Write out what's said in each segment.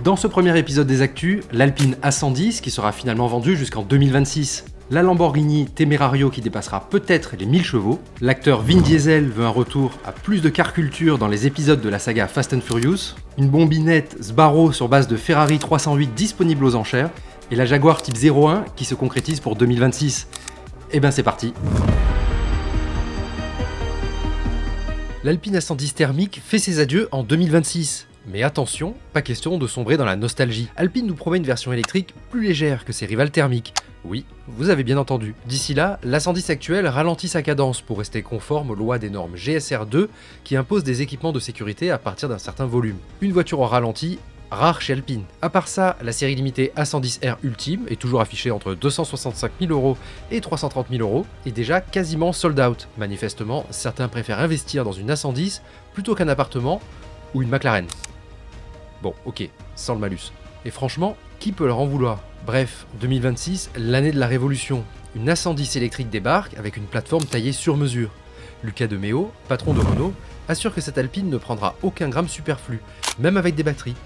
Dans ce premier épisode des Actus, l'Alpine A110 qui sera finalement vendue jusqu'en 2026. La Lamborghini Temerario qui dépassera peut-être les 1000 chevaux. L'acteur Vin Diesel veut un retour à plus de car culture dans les épisodes de la saga Fast and Furious. Une bombinette Sbarro sur base de Ferrari 308 disponible aux enchères. Et la Jaguar Type 01 qui se concrétise pour 2026. Et ben c'est parti. L'Alpine A110 thermique fait ses adieux en 2026. Mais attention, pas question de sombrer dans la nostalgie. Alpine nous promet une version électrique plus légère que ses rivales thermiques. Oui, vous avez bien entendu. D'ici là, l'A110 actuelle ralentit sa cadence pour rester conforme aux lois des normes GSR2 qui imposent des équipements de sécurité à partir d'un certain volume. Une voiture au ralenti, rare chez Alpine. À part ça, la série limitée A110R Ultime est toujours affichée entre 265 000 € et 330 000 € et déjà quasiment sold out. Manifestement, certains préfèrent investir dans une A110 plutôt qu'un appartement ou une McLaren. Bon, ok, sans le malus. Et franchement, qui peut leur en vouloir? Bref, 2026, l'année de la révolution. Une A110 électrique débarque avec une plateforme taillée sur mesure. Lucas de Meo, patron de Renault, assure que cette Alpine ne prendra aucun gramme superflu, même avec des batteries.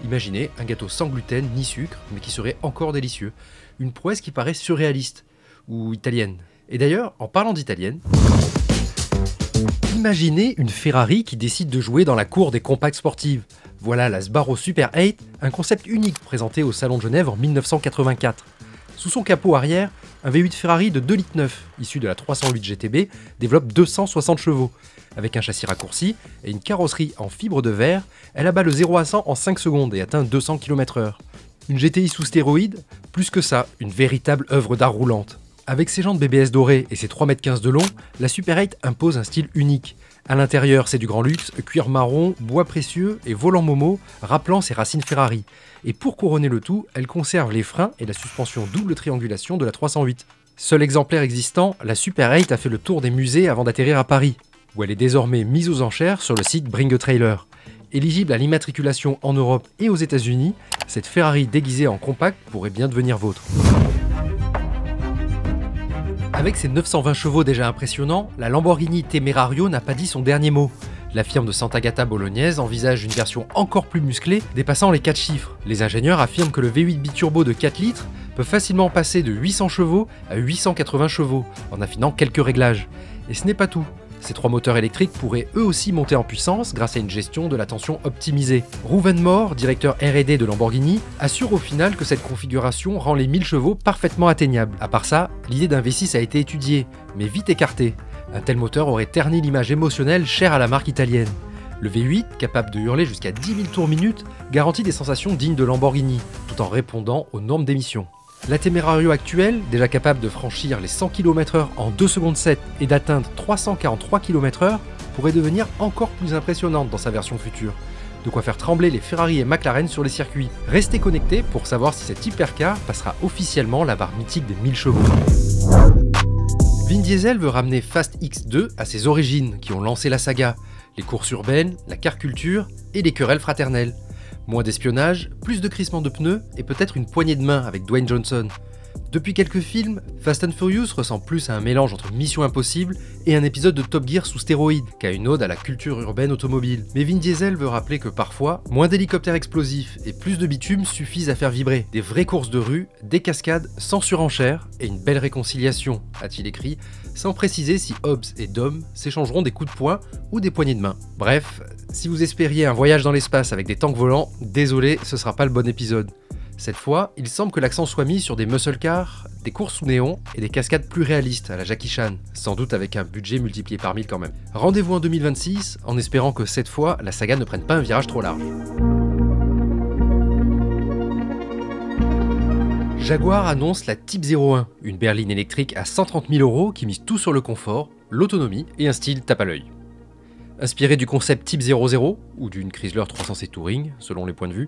Imaginez un gâteau sans gluten ni sucre, mais qui serait encore délicieux. Une prouesse qui paraît surréaliste, ou italienne. Et d'ailleurs, en parlant d'italienne, imaginez une Ferrari qui décide de jouer dans la cour des compacts sportives. Voilà la Sbarro Super 8, un concept unique présenté au Salon de Genève en 1984. Sous son capot arrière, un V8 Ferrari de 2,9 litres, issu de la 308 GTB, développe 260 chevaux. Avec un châssis raccourci et une carrosserie en fibre de verre, elle abat le 0 à 100 en 5 secondes et atteint 200 km/h. Une GTI sous stéroïdes, plus que ça, une véritable œuvre d'art roulante. Avec ses jantes BBS dorées et ses 3,15 m de long, la Super 8 impose un style unique. À l'intérieur, c'est du grand luxe, cuir marron, bois précieux et volant Momo, rappelant ses racines Ferrari. Et pour couronner le tout, elle conserve les freins et la suspension double triangulation de la 308. Seul exemplaire existant, la Super 8 a fait le tour des musées avant d'atterrir à Paris, où elle est désormais mise aux enchères sur le site Bring a Trailer. Éligible à l'immatriculation en Europe et aux États-Unis, cette Ferrari déguisée en compact pourrait bien devenir vôtre. Avec ses 920 chevaux déjà impressionnants, la Lamborghini Temerario n'a pas dit son dernier mot. La firme de Sant'Agata bolognaise envisage une version encore plus musclée, dépassant les 4 chiffres. Les ingénieurs affirment que le V8 biturbo de 4 litres peut facilement passer de 800 chevaux à 880 chevaux, en affinant quelques réglages. Et ce n'est pas tout. Ces 3 moteurs électriques pourraient eux aussi monter en puissance grâce à une gestion de la tension optimisée. Rouven Moore, directeur R&D de Lamborghini, assure au final que cette configuration rend les 1000 chevaux parfaitement atteignables. À part ça, l'idée d'un V6 a été étudiée, mais vite écartée. Un tel moteur aurait terni l'image émotionnelle chère à la marque italienne. Le V8, capable de hurler jusqu'à 10 000 tours minute, garantit des sensations dignes de Lamborghini, tout en répondant aux normes d'émission. La Temerario actuelle, déjà capable de franchir les 100 km/h en 2 secondes 7 et d'atteindre 343 km/h, pourrait devenir encore plus impressionnante dans sa version future. De quoi faire trembler les Ferrari et McLaren sur les circuits. Restez connectés pour savoir si cette hypercar passera officiellement la barre mythique des 1000 chevaux. Vin Diesel veut ramener Fast X2 à ses origines qui ont lancé la saga, les courses urbaines, la car culture et les querelles fraternelles. Moins d'espionnage, plus de crissement de pneus et peut-être une poignée de main avec Dwayne Johnson. Depuis quelques films, Fast and Furious ressemble plus à un mélange entre Mission Impossible et un épisode de Top Gear sous stéroïdes qu'à une ode à la culture urbaine automobile. Mais Vin Diesel veut rappeler que parfois, moins d'hélicoptères explosifs et plus de bitume suffisent à faire vibrer. Des vraies courses de rue, des cascades sans surenchère et une belle réconciliation, a-t-il écrit, sans préciser si Hobbs et Dom s'échangeront des coups de poing ou des poignées de main. Bref, si vous espériez un voyage dans l'espace avec des tanks volants, désolé, ce sera pas le bon épisode. Cette fois, il semble que l'accent soit mis sur des muscle cars, des courses sous néon et des cascades plus réalistes à la Jackie Chan, sans doute avec un budget multiplié par 1000 quand même. Rendez-vous en 2026 en espérant que cette fois, la saga ne prenne pas un virage trop large. Jaguar annonce la Type 01, une berline électrique à 130 000 € qui mise tout sur le confort, l'autonomie et un style tape à l'œil. Inspirée du concept Type 00 ou d'une Chrysler 300C Touring, selon les points de vue,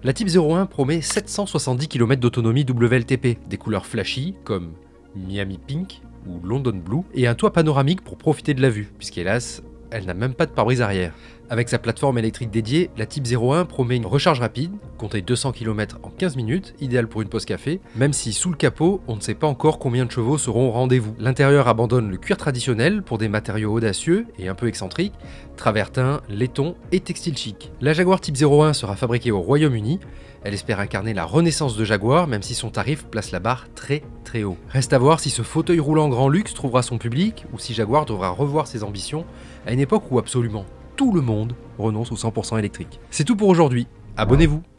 la Type 01 promet 770 km d'autonomie WLTP, des couleurs flashy comme Miami Pink ou London Blue, et un toit panoramique pour profiter de la vue, puisqu'hélas, elle n'a même pas de pare-brise arrière. Avec sa plateforme électrique dédiée, la Type 01 promet une recharge rapide, comptez 200 km en 15 minutes, idéal pour une pause café, même si sous le capot, on ne sait pas encore combien de chevaux seront au rendez-vous. L'intérieur abandonne le cuir traditionnel pour des matériaux audacieux et un peu excentriques, travertin, laiton et textile chic. La Jaguar Type 01 sera fabriquée au Royaume-Uni. Elle espère incarner la renaissance de Jaguar, même si son tarif place la barre très haut. Reste à voir si ce fauteuil roulant grand luxe trouvera son public, ou si Jaguar devra revoir ses ambitions à une époque où absolument tout le monde renonce au 100% électrique. C'est tout pour aujourd'hui, abonnez-vous!